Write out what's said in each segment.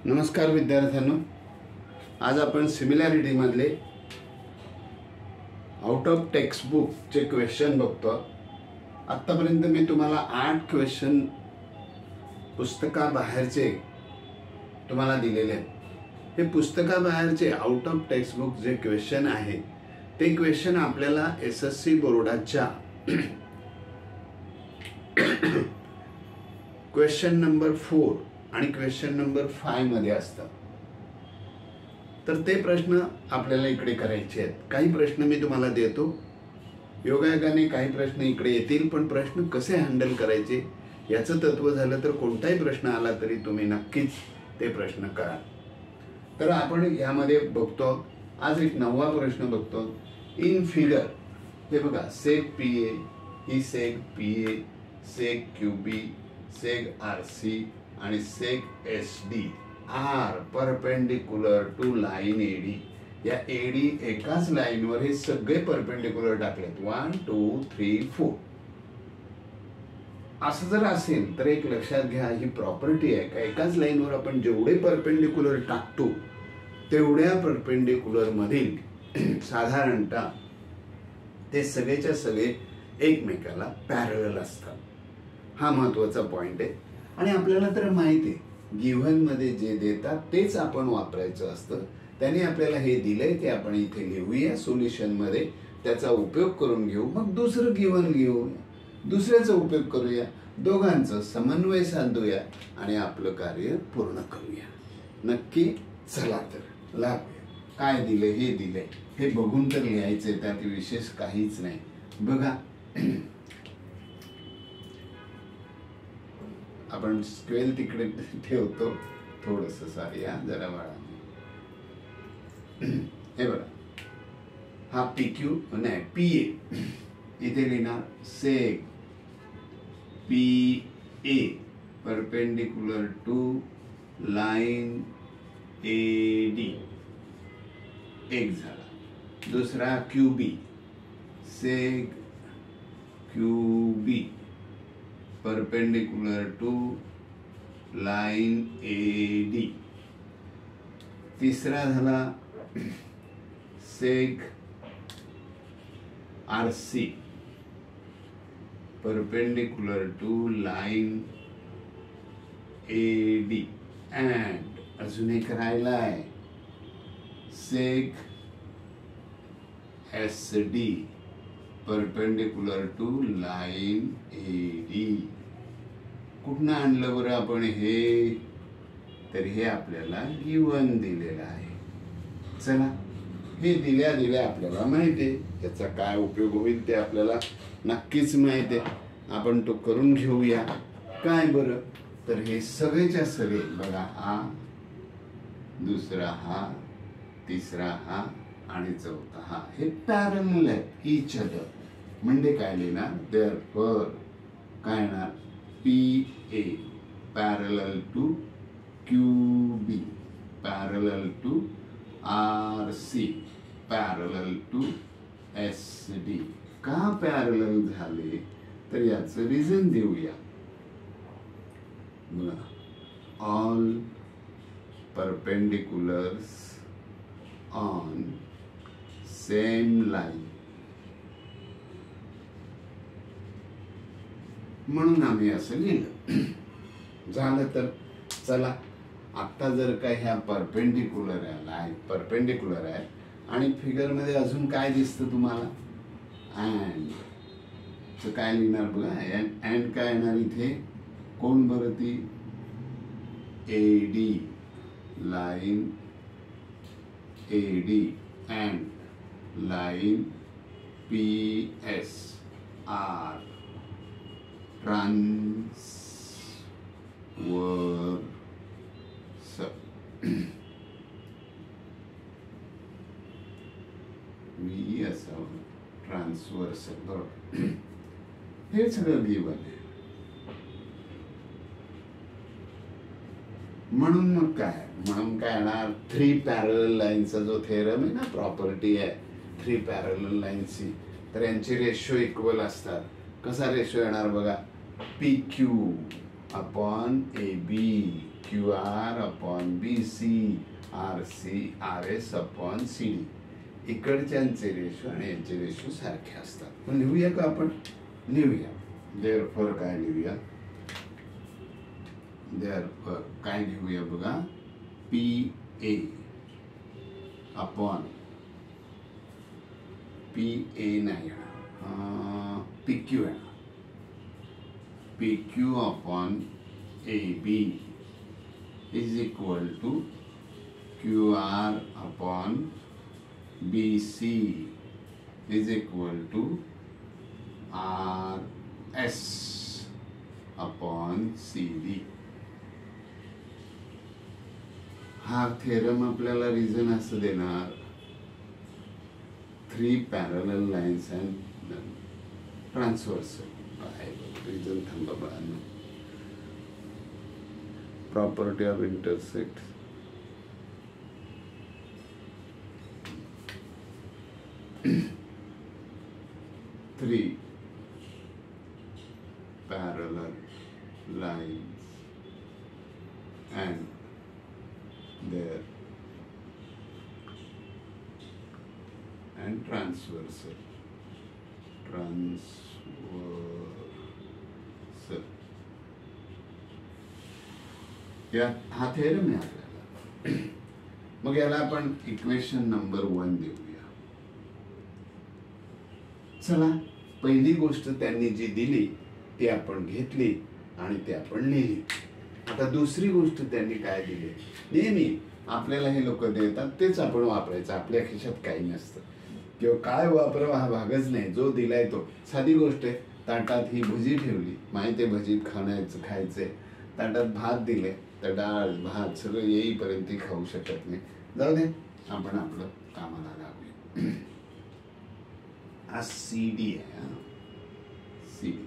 नमस्कार विद्यार्थ्यांनो, आज आपण सिमिलॅरिटी मधले आउट ऑफ टेक्स्ट बुक चे क्वेश्चन बघतो। आतापर्यंत मी तुम्हाला 8 क्वेश्चन पुस्तकाबाहेरचे तुम्हाला दिलेले आहेत। हे पुस्तकाबाहेरचे आउट ऑफ टेक्स्ट बुक जे क्वेश्चन आहे ते क्वेश्चन आपल्याला एसएससी बोर्डाच्या क्वेश्चन नंबर 4 आणि क्वेश्चन नंबर 5 मध्ये असतात। तर ते प्रश्न आपल्याला इकडे करायचे आहेत। काही प्रश्न मी तुम्हाला देतो, योगायोगाने काही प्रश्न इकडे येतील, पण प्रश्न कसे हँडल करायचे याचं तत्व झालं तर कोणताही प्रश्न आला तरी तुम्ही नक्कीच ते प्रश्न करा। तर आपण यामध्ये बघतो, आज एक 9वा प्रश्न बघतो। इन फिगर हे बघा, सेक पीए ही seg PA, seg QB, seg RC आणि seg SD are perpendicular to line AD. या एडी एकाच लाईनवर हे सगळे परपेंडिक्युलर टाकलेत, 1 2 3 4। असं जर असेल तर एक लक्षात घ्या, ही प्रॉपर्टी आहे का एकाच लाईनवर आपण जेवढे परपेंडिक्युलर टाकतो तेवढ्या परपेंडिक्युलर मधील साधारणतः ते सगळेच्या सगळे एकमेकाला पॅरलल असतात। हा महत्त्वाचा पॉइंट आहे। आणि आपल्याला तर माहिती आहे, गिव्हन मध्ये जे देतात तेच आपण वापरायचं असतं। त्याने आपल्याला हे दिलंय ते आपण इथे लिहूया, सोल्युशन मध्ये त्याचा उपयोग करून घेऊ, मग दुसरं गिव्हन घेऊ, दुसऱ्याचा उपयोग करूया, दोघांचं समन्वय साधूया आणि आपलं कार्य पूर्ण करूया। नक्की चला तर लागूया। काय दिले हे दिले हे बघून तर लिहायचंय, त्यात विशेष काहीच नाही। बघा, आपण स्क्वेल तिकडे ठेवतो, थोडस सारिया जरा वाढा। हे बघा, हा पीक्यू नाही पीए, इथे लिहिणार seg PA perpendicular to line AD, एक झाला। दुसरा QB, seg QB perpendicular to line AD. तिसरा झाला seg RC perpendicular to line AD. And अजून एक राहिला आहे seg SD perpendicular to line AD. कुठनं आणलं बरं आपण हे? तर हे आपल्याला गिव्हन दिलेलं आहे। चला, हे दिल्या दिल्या आपल्याला माहिती आहे, याचा काय उपयोग होईल ते आपल्याला नक्कीच माहिती आहे। आपण तो करून घेऊया। काय बरं? तर हे सगळेच्या सगळे बघा, हा दुसरा, हा तिसरा, हा आणि चौथा, हा हे पॅरलल आहेत ईच अदर। म्हणजे काय लिहिणार? देअरफॉर काय येणार? P A parallel to QB parallel to R C parallel to S D. का पॅरलल झाले तर याचं रिझन देऊया। All perpendiculars on same line, म्हणून आम्ही असं लिहिलं। झालं तर चला, आता जर काय ह्या परपेंडिक्युलर आहे, परपेंडिक्युलर आहे आणि फिगर मध्ये अजून काय दिसतं तुम्हाला? अँड तर काय लिहिणार बघा, अँड काय येणार इथे? कोण बरं ती? AD line AD and line P S R transverse वी असावं, ट्रान्सवर्स बरोबर। हे सगळं गिव्हन आहे। म्हणून मग काय, म्हणून काय येणार? 3 पॅरलल लाईनचा जो थेरम आहे ना, प्रॉपर्टी आहे 3 पॅरलल लाईनची, तर यांचे रेशो इक्वल असतात। कसा रेशो येणार बघा? P Q upon A B Q R upon B C, R C R S upon C D. इकडच्यांचे रेशो आणि यांचे रेशो सारखे असतात. मग लिहूया का आपण? लिहूया. देअरफॉर काय लिहूया? देअरफॉर काय लिहूया बघा? P A upon P A नाही येणार, पी क्यू येणार. P Q upon A B is equal to Q R upon B C is equal to R S upon C D. हा थेरम आपल्याला रिझन असं देणार, 3 parallel lines and transversal. Reason थांबा बाळांनो. Property of intersect. Three parallel lines and their and transversal या हा theorem आहे आपल्याला. मग याला आपण इक्वेशन नंबर 1 देऊया. चला, पहिली गोष्ट त्यांनी जी दिली ती आपण घेतली आणि ती आपण लिहिली. आता दुसरी गोष्ट त्यांनी काय दिली? नेहमी आपल्याला हे लोक देतात तेच आपण वापरायचं. आपल्या खिशात काही नसतं किंवा काय वापरावं हा भागच नाही. जो दिलाय तो. साधी गोष्ट आहे. ताटात ही भजी ठेवली, माहिती आहे भजी खायचंय. ताटात भात दिले, तर डाळ भात सगळं येईपर्यंत ती खाऊ शकत नाही. जाऊ दे, आपण आपलं कामाला लागूया. हा सी डी आहे. C D.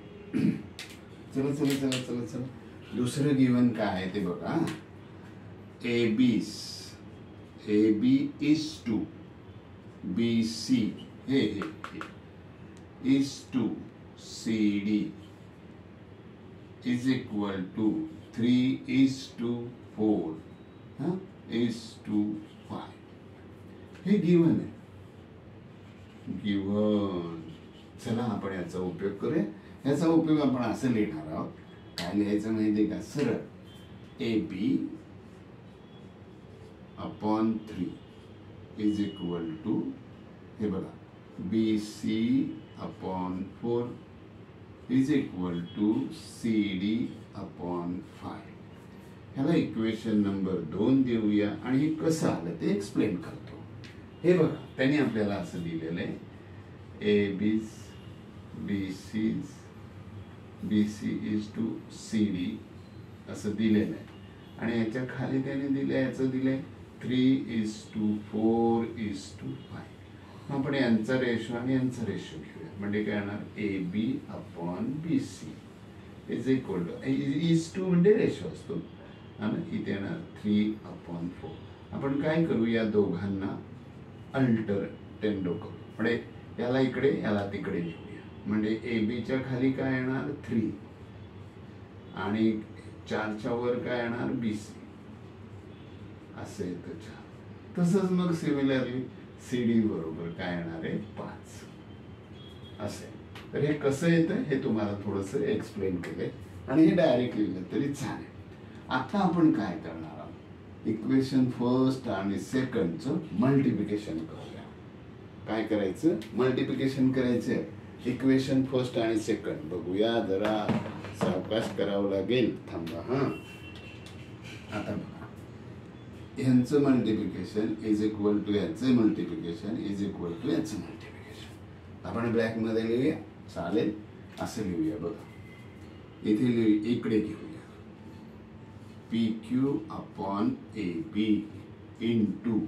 चला चला चला चला चला. दुसरं गिवन काय आहे ते बघा. A B is to B C हे is to C D is equal to 3:4 is to 5. हे गिवन आहे. गिवन. चला आपण याचा उपयोग करूया. याचा उपयोग आपण असं लिहिणार आहोत. काय लिहायचं माहिती का? सरळ A B upon 3 is equal to हे बघा B C upon 4 is equal to C D upon 5. ह्याला इक्वेशन नंबर 2 देऊया आणि हे कसं आलं ते एक्सप्लेन करतो. हे बघा, त्यांनी आपल्याला असं दिलेलं आहे. A B C is to C D असं दिलेलं आहे. आणि याच्या खाली त्याने दिलंय, याचं दिलंय 3:4 इज टू 5. आपण यांचा रेशो आणि यांचा रेशो घेऊया. म्हणजे काय येणार? A B upon B C is equal to is to म्हणजे रेशो असतो आणि इथे येणार 3/4. आपण काय करू? या दोघांना अल्टरनेटिव्ह करू. म्हणजे याला इकडे याला तिकडे घेऊया. म्हणजे ए बीच्या खाली काय येणार? 3 आणि 4च्या वर काय येणार? बी सी असं येतं 4. तसंच मग सिमिलरली सी डी बरोबर काय येणार आहे? 5 असे. तर हे कसं येतं हे तुम्हाला थोडंसं एक्सप्लेन केलंय आणि हे डायरेक्ट लिहिलं तरी चालेल. आता आपण काय करणार आहोत? इक्वेशन फर्स्ट आणि सेकंडचं मल्टिप्लिकेशन करूया. काय करायचं? मल्टिप्लिकेशन करायचं. इक्वेशन फर्स्ट आणि सेकंड बघूया. जरा सावकाश करावं लागेल. थांबा हा. आता बघा, ह्यांचं मल्टिप्लिकेशन इज इक्वल टू याचं मल्टिप्लिकेशन इज इक्वल टू याचं मल्टिप्लिकेशन. आपण ब्लॅक मध्ये लिहूया. चालेल, असं लिहूया. बघा इथे इकडे घेऊया. P Q upon A B into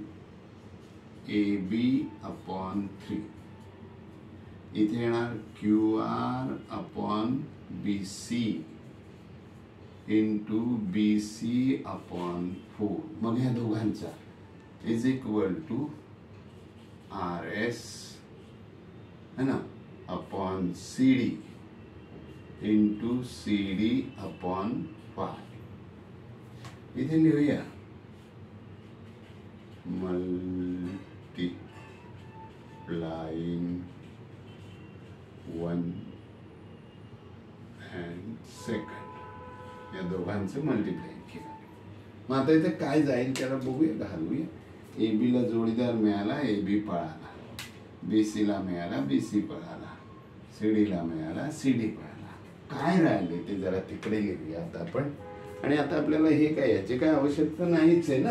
A B upon 3. इथे येणार Q R upon B C into B C upon 4. मग ह्या दोघांचा is equal to R S है ना upon C D into C D upon 5. इथे लिहूया मल्टिप्लाइंग 1 and 2 या दोघांचं मल्टिप्लाइंग केलं. मग आता इथे काय जाईल त्याला बघूया, घालूया. ए बीला जोडीदार मिळाला, ए बी पळाला. BC ला मिळाला, BC पळाला. CD ला मिळाला, CD पळाला. काय राहिले ते जरा तिकडे लिहूया आता आपण. आणि आता आपल्याला हे काय, याची काय आवश्यकता नाहीच आहे ना,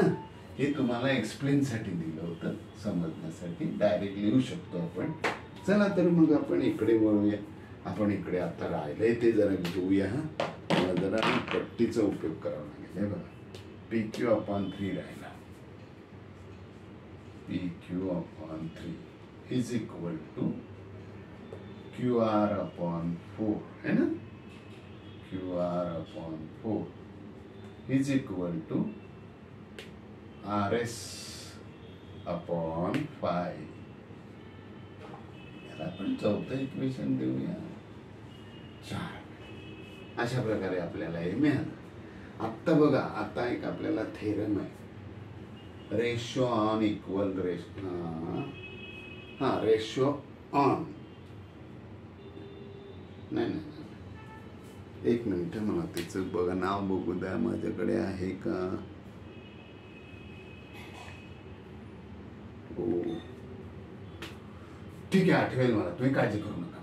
हे तुम्हाला एक्सप्लेन साठी दिलं होतं, समजण्यासाठी. डायरेक्ट लिहू शकतो आपण. चला तर मग आपण इकडे वळूया. आपण इकडे आता राहिलंय ते जरा घेऊया. मला जरा पट्टीचा उपयोग करावा लागेल. हे बघा, PQ/3 राहिला. PQ/3 is equal to QR/4 है ना. QR/4 is equal to RS/5. याला आपण चौथं इक्वेशन देऊया. 4. अशा प्रकारे आपल्याला हे मिळालं. आत्ता बघा, आता एक आपल्याला थेरम आहे, ratio on equal ratio on. नाही, एक मिनिट, मला त्याचं बघा नाव बघू द्या, माझ्याकडे आहे का. हो ठीक आहे, आठवेल मला, तुम्ही काळजी करू नका.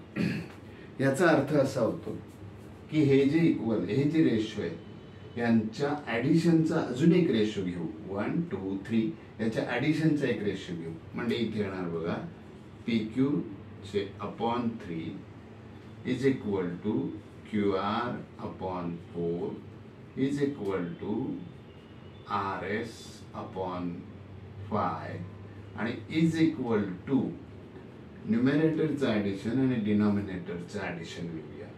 याचा अर्थ असा होतो की हे जे इक्वल, हे जे रेशो आहे यांच्या ॲडिशनचा अजून एक रेशो घेऊ. 1 2 3 याच्या ॲडिशनचा एक रेशो घेऊ. म्हणजे इथे येणार बघा, PQ/3 is equal to QR/4 is equal to RS/5 आणि is equal to न्यूमरेटरचं ॲडिशन आणि डिनॉमिनेटरचं ॲडिशन लिहूया.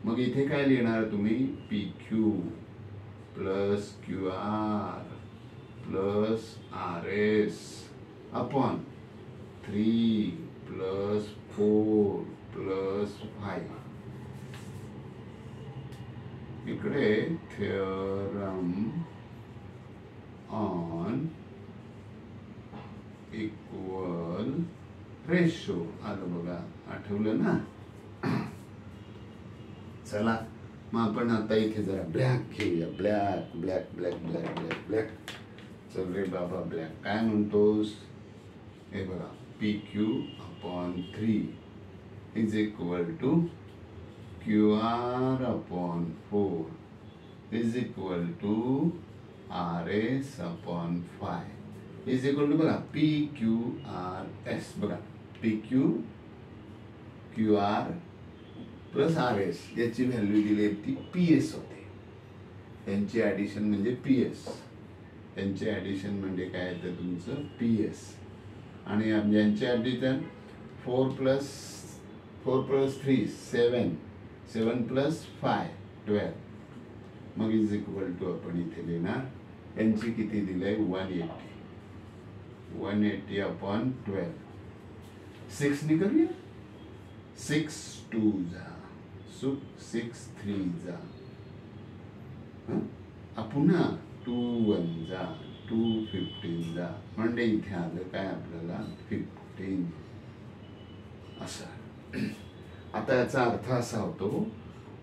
मग इथे काय लिहिणार तुम्ही, PQ plus QR plus RS/3 plus 4 plus 5. इकडे थेरम ऑन इक्वल रेशो आलं बघा, आठवलं ना. चला मग आपण आता इथे जरा ब्लॅक घेऊया. Black black black black black black. चल रे बाबा ब्लॅक, काय म्हणतोस. हे बघा, PQ/3 is equal to QR/4 is equal to RS/5 is equal to बघा PQRS. बघा, PQ QR प्लस RS याची व्हॅल्यू दिली ती PS होते. यांची ॲडिशन म्हणजे PS. यांचे ॲडिशन म्हणजे काय तर तुमचं PS. आणि यांचे ॲडिशन 4 प्लस 3 7 7 प्लस 5 12. मग इज इक्वल टू आपण इथे लिहिणार, यांची किती दिलंय 180/12. 6 ने करूया. 6 2 जा 6 3 जा, पुन्हा 2 1 जा 2 15 जा. म्हणजे इथे आलं काय आपल्याला 15 असं. आता याचा अर्थ असा होतो,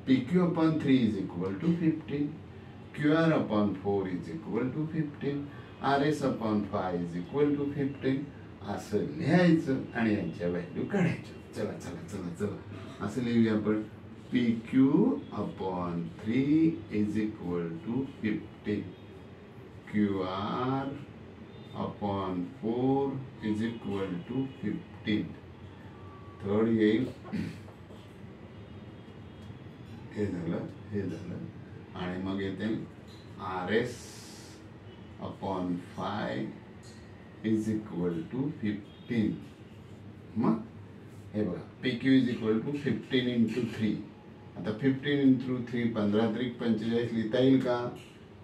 PQ/3 is equal to 15, QR/4 is equal to 15, RS/5 is equal to 15 असं लिहायचं आणि यांच्या व्हॅल्यू काढायच्या. चला चला चला चला असं लिहूया आपण. PQ/3 is equal to 15, QR/4 is equal to 15. Third येईल, हे झालं आणि मग येते RS/5 is equal to 15. मग हे बघा, PQ is equal to 15 into 3. आता 15 into 3 15 3 45 लिहिता येईल का.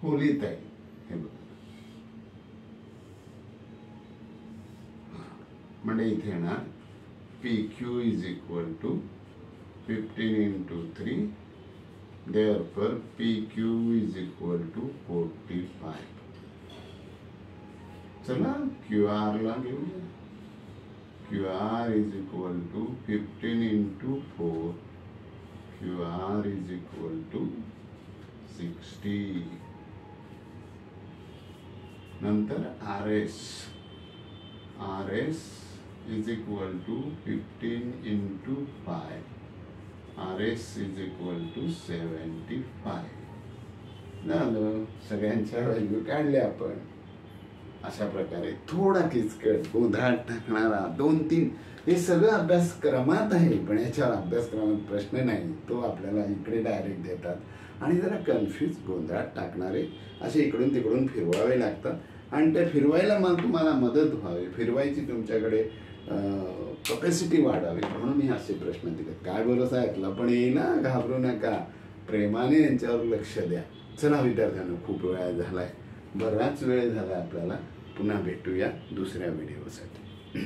हो लिहिता येईल. हे बघा, म्हणजे इथे येणार PQ is equal to 15 into 3. Therefore PQ is equal to 45. चला QR ला घेऊया. QR is equal to 15 into 4. QR is equal to 60. नंतर RS is equal to 15 into 5. RS is equal to 75. झालं, सगळ्यांच्या व्हॅल्यू काढल्या आपण. अशा प्रकारे थोडा किचकट गोंधळात टाकणारा 2-3 हे सगळं अभ्यासक्रमात आहे, पण याच्यावर अभ्यासक्रमात प्रश्न नाही, तो आपल्याला इकडे डायरेक्ट देतात आणि जरा कन्फ्यूज गोंधळात टाकणारे असे इकडून तिकडून फिरवावे लागतात. आणि ते फिरवायला मग तुम्हाला मदत व्हावी, फिरवायची तुमच्याकडे कपॅसिटी वाढावी म्हणून हे असे प्रश्न दिलेत. काय भरोसा ऐकला पण येईना, घाबरू नका, प्रेमाने यांच्यावर लक्ष द्या. चला विद्यार्थ्यांनो, खूप वेळ झालाय, बराच वेळ झाला आपल्याला. पुन्हा भेटूया दुसऱ्या व्हिडिओसाठी.